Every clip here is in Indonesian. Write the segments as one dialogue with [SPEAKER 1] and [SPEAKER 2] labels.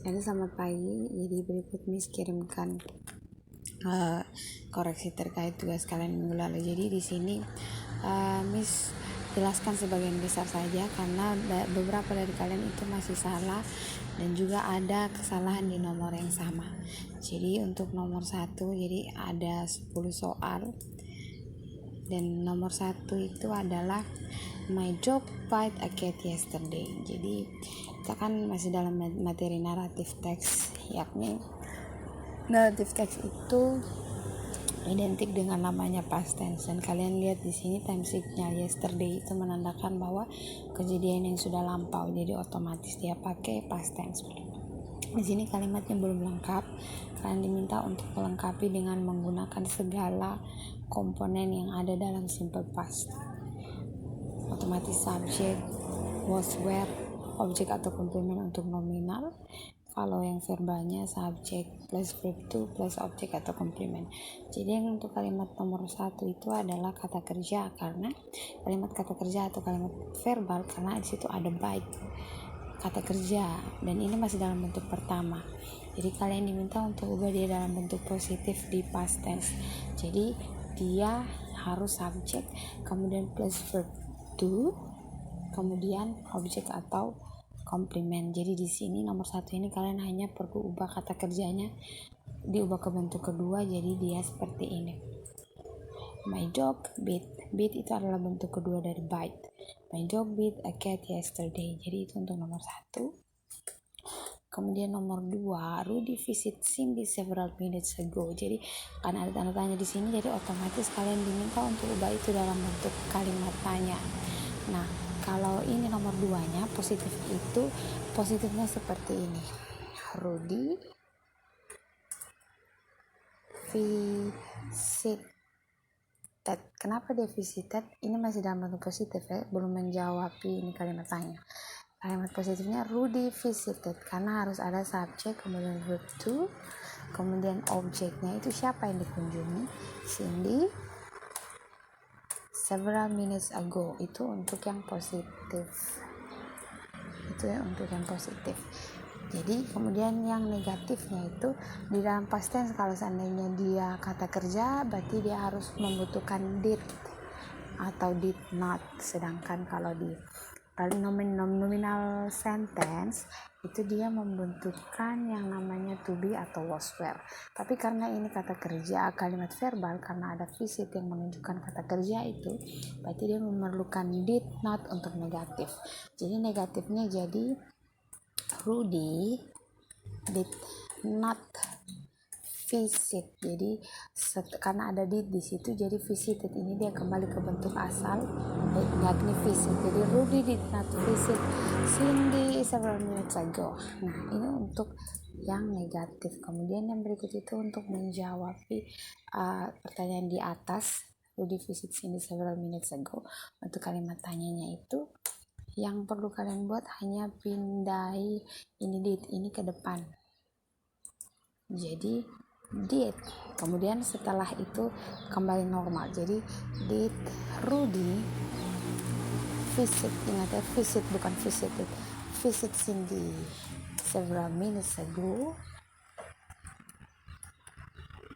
[SPEAKER 1] Jadi selamat pagi. Jadi berikut Miss kirimkan koreksi terkait tugas kalian minggu lalu. Jadi di sini Miss jelaskan sebagian besar saja karena beberapa dari kalian itu masih salah dan juga ada kesalahan di nomor yang sama. Jadi untuk nomor 1 jadi ada 10 soal dan nomor 1 itu adalah my dog bite a cat yesterday. Jadi kita kan masih dalam materi naratif teks, yakni naratif teks itu identik dengan namanya past tense, dan kalian lihat di sini time sheet-nya yesterday itu menandakan bahwa kejadian yang sudah lampau, jadi otomatis dia pakai past tense. Di sini kalimatnya belum lengkap, kalian diminta untuk melengkapi dengan menggunakan segala komponen yang ada dalam simple past. Otomatis subject, was, were, objek atau komplement untuk nominal. Kalau yang verbalnya subject plus verb to plus objek atau komplement. Jadi yang untuk kalimat nomor 1 itu adalah kata kerja, karena kalimat kata kerja atau kalimat verbal karena di situ ada bite kata kerja, dan ini masih dalam bentuk pertama. Jadi kalian diminta untuk ubah dia dalam bentuk positif di past tense. Jadi dia harus subjek kemudian plus verb to kemudian objek atau komplement. Jadi di sini nomor 1 ini kalian hanya perlu ubah kata kerjanya, diubah ke bentuk kedua, jadi dia seperti ini. My dog bit itu adalah bentuk kedua dari bite. My dog bit a cat yesterday. Jadi itu untuk nomor 1. Kemudian nomor 2, Rudy visit Cindy several minutes ago. Jadi karena ada tanda tanya di sini, jadi otomatis kalian diminta untuk ubah itu dalam bentuk kalimat tanya. Nah, kalau ini nomor 2-nya positif, itu positifnya seperti ini. Rudy visited. Kenapa dia visited? Ini masih dalam bentuk positif ya, belum menjawab ini kalimat tanya. Kalimat positifnya Rudy visited karena harus ada subjek, kemudian verb to, kemudian objeknya itu siapa yang dikunjungi, Cindy several minutes ago. Itu untuk yang positif. Jadi kemudian yang negatifnya itu di dalam past tense, kalau seandainya dia kata kerja berarti dia harus membutuhkan did atau did not, sedangkan kalau di nominal sentence itu dia membentukkan yang namanya to be atau was, were. Tapi karena ini kata kerja, kalimat verbal, karena ada visit yang menunjukkan kata kerja itu, berarti dia memerlukan did not untuk negatif. Jadi negatifnya jadi Rudy did not visit. Jadi karena ada di situ, jadi visited ini dia kembali ke bentuk asal, yakni visit. Jadi Rudy did not visit Cindy several minutes ago. Nah, ini untuk yang negatif. Kemudian yang berikut itu untuk menjawab pertanyaan di atas, Rudy visit Cindy several minutes ago. Untuk kalimat tanyanya itu yang perlu kalian buat hanya pindahi ini did ini ke depan. Jadi did, kemudian setelah itu kembali normal. Jadi did Rudy visit, ingat ya, visit bukan visited, visit Cindy several minutes ago.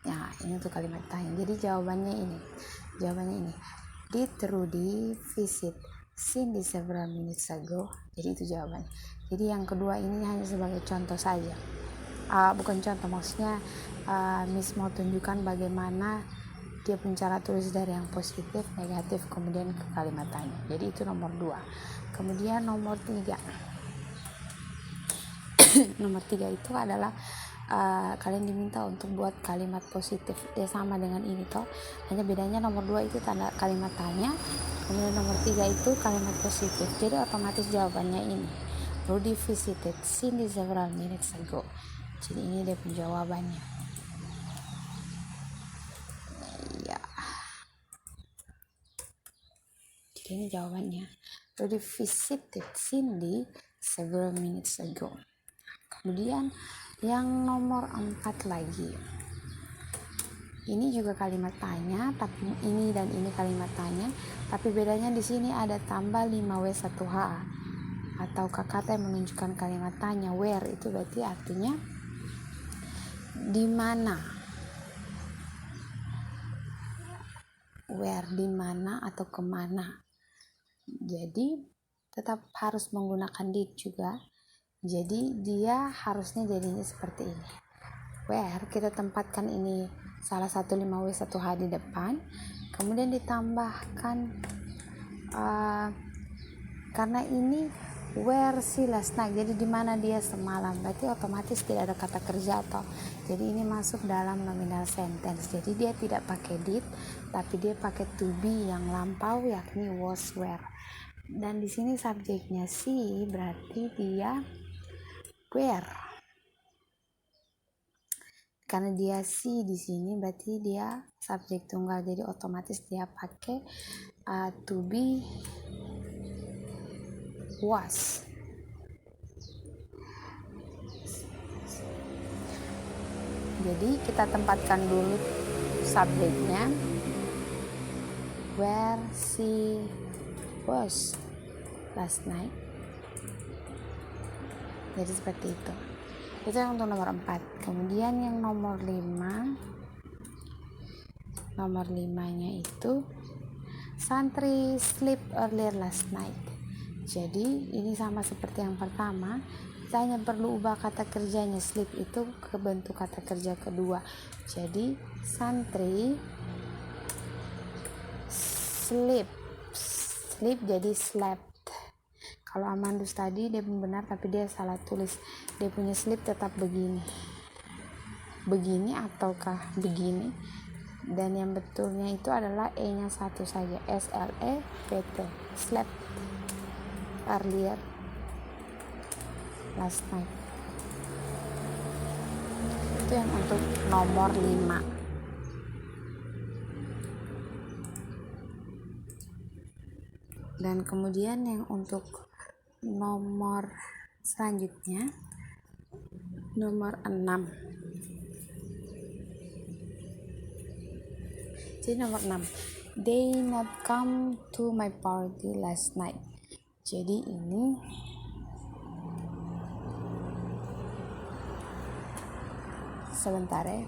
[SPEAKER 1] Nah, ini untuk kalimat tanya. Jadi jawabannya ini did Rudy visit Cindy several minutes ago. Jadi itu jawabannya. Jadi yang kedua ini hanya sebagai contoh saja. Bukan contoh, maksudnya Miss mau tunjukkan bagaimana dia cara tulis dari yang positif, negatif, kemudian ke kalimat tanya. Jadi itu nomor 2. Kemudian nomor 3 nomor 3 itu adalah kalian diminta untuk buat kalimat positif. Ya sama dengan ini toh, hanya bedanya nomor 2 itu tanda kalimat tanya, kemudian nomor 3 itu kalimat positif. Jadi otomatis jawabannya ini, Rudy visited Cindy several minutes ago. Jadi ini dia penjawabannya. Ya. Jadi ini jawabannya. Rudy visited Cindy several minutes ago. Kemudian yang nomor 4 lagi. Ini juga kalimat tanya, tapi ini dan ini kalimat tanya, tapi bedanya di sini ada tambah 5W1H. atau kata yang menunjukkan kalimat tanya. Where itu berarti artinya di mana. Where di mana atau kemana. Jadi tetap harus menggunakan did juga. Jadi dia harusnya jadinya seperti ini. Where kita tempatkan ini salah satu 5W1H di depan, kemudian ditambahkan karena ini where she last night, jadi di mana dia semalam, berarti otomatis tidak ada kata kerja atau jadi ini masuk dalam nominal sentence. Jadi dia tidak pakai did tapi dia pakai to be yang lampau yakni was, were. Dan di sini subjeknya she berarti dia where. Karena dia she di sini berarti dia subjek tunggal, jadi otomatis dia pakai to be was. Jadi kita tempatkan dulu subjeknya where she was last night. Jadi seperti itu. Itu yang untuk nomor 4. Kemudian yang nomor 5. Nomor 5-nya itu Santri sleep earlier last night. Jadi ini sama seperti yang pertama. Kita hanya perlu ubah kata kerjanya sleep itu ke bentuk kata kerja kedua. Jadi santri sleep jadi slept. Kalau Amandus tadi dia benar tapi dia salah tulis. Dia punya sleep tetap begini ataukah begini. Dan yang betulnya itu adalah E-nya satu saja, SLEPT, slept earlier last night. Itu yang untuk nomor 5. Dan kemudian yang untuk nomor selanjutnya, nomor 6. Jadi nomor 6, they not come to my party last night. Jadi ini sebentar ya.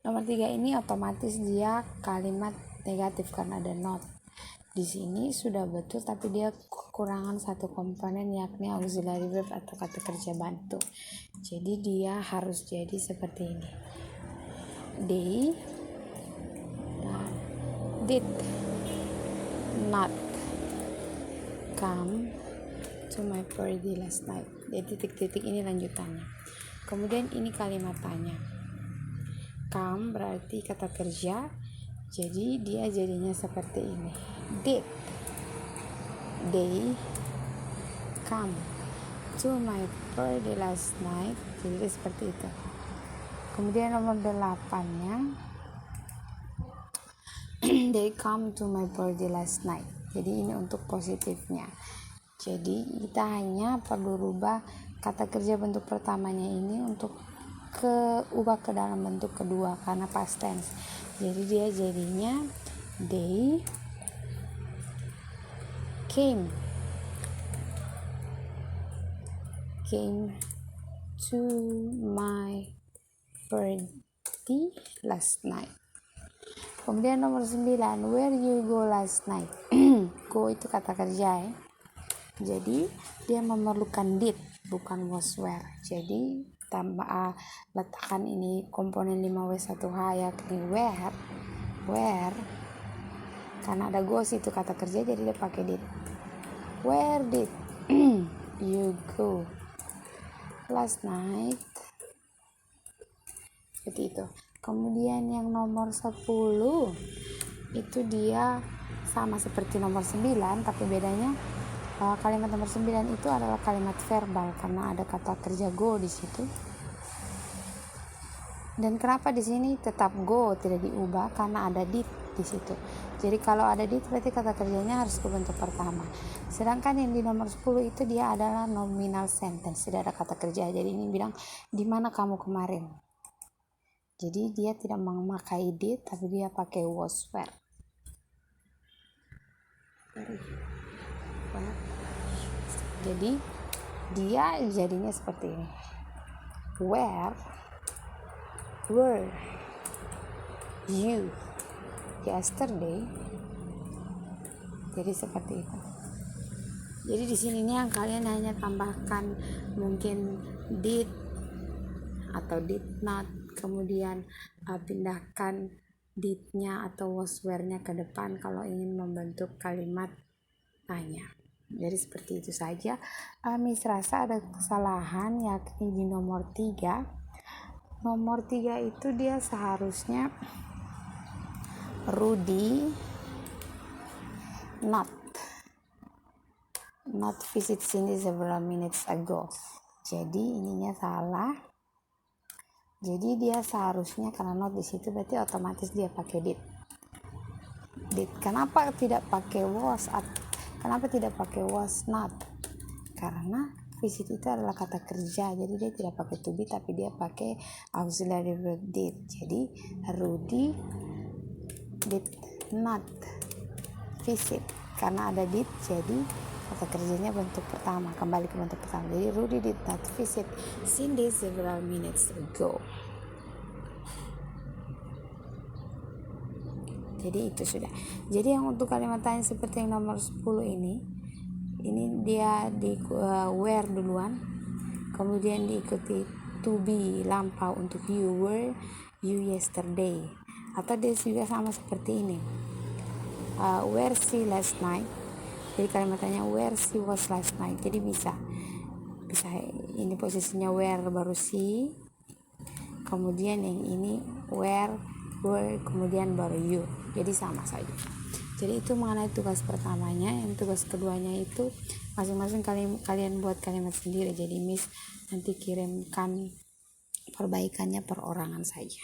[SPEAKER 1] Nomor 3 ini otomatis dia kalimat negatif karena ada not. Di sini sudah betul tapi dia kekurangan satu komponen yakni auxiliary verb atau kata kerja bantu. Jadi dia harus jadi seperti ini. They did not come to my party last night. Jadi titik-titik ini lanjutannya. Kemudian ini kalimat tanya. Come berarti kata kerja, jadi dia jadinya seperti ini. Did they come to my party last night? Jadi seperti itu. Kemudian nomor 8-nya they come to my party last night. Jadi ini untuk positifnya. Jadi kita hanya perlu rubah kata kerja bentuk pertamanya ini untuk ubah ke dalam bentuk kedua karena past tense. Jadi dia jadinya they came to my party last night. Kemudian nomor 9, where you go last night. Go itu kata kerja ya. Jadi dia memerlukan did bukan was, were. Jadi letakkan ini komponen 5W1H yakni where karena ada goes itu kata kerja jadi dia pakai did. Where did you go last night? Seperti itu. Kemudian yang nomor 10 itu dia sama seperti nomor 9 tapi bedanya kalimat nomor 9 itu adalah kalimat verbal karena ada kata kerja go di situ. Dan kenapa di sini tetap go tidak diubah? Karena ada did di situ. Jadi kalau ada did berarti kata kerjanya harus ke bentuk pertama. Sedangkan yang di nomor 10 itu dia adalah nominal sentence, tidak ada kata kerja. Jadi ini bilang di mana kamu kemarin. Jadi dia tidak memakai did tapi dia pakai was, where. Jadi dia jadinya seperti ini. Where were you yesterday? Jadi seperti itu. Jadi di sini nih yang kalian hanya tambahkan mungkin did atau did not, kemudian pindahkan did-nya atau was where-nya ke depan kalau ingin membentuk kalimat tanya. Jadi seperti itu saja. Miss rasa ada kesalahan yakni di nomor 3. Nomor 3 itu dia seharusnya Rudy not visit Cindy several minutes ago. Jadi ininya salah. Jadi dia seharusnya karena not di situ berarti otomatis dia pakai did. Kenapa tidak pakai was? Kenapa tidak pakai was not? Karena visit itu adalah kata kerja, jadi dia tidak pakai to be tapi dia pakai auxiliary verb did. Jadi Rudy did not visit, karena ada did jadi kata kerjanya bentuk pertama, kembali ke bentuk pertama. Jadi Rudy did not visit Cindy several minutes ago. Jadi itu sudah. Jadi yang untuk kalimat tanya seperti yang nomor 10 ini dia di where duluan, kemudian diikuti to be lampau untuk you were you yesterday, atau dia juga sama seperti ini, where she last night. Jadi kalimatnya where she was last night. Jadi bisa ini posisinya where baru she, kemudian yang ini where were, kemudian baru you. Jadi sama saja. Jadi itu mengenai tugas pertamanya. Yang tugas keduanya itu masing-masing kalian buat kalimat sendiri. Jadi Miss nanti kirimkan perbaikannya perorangan saja.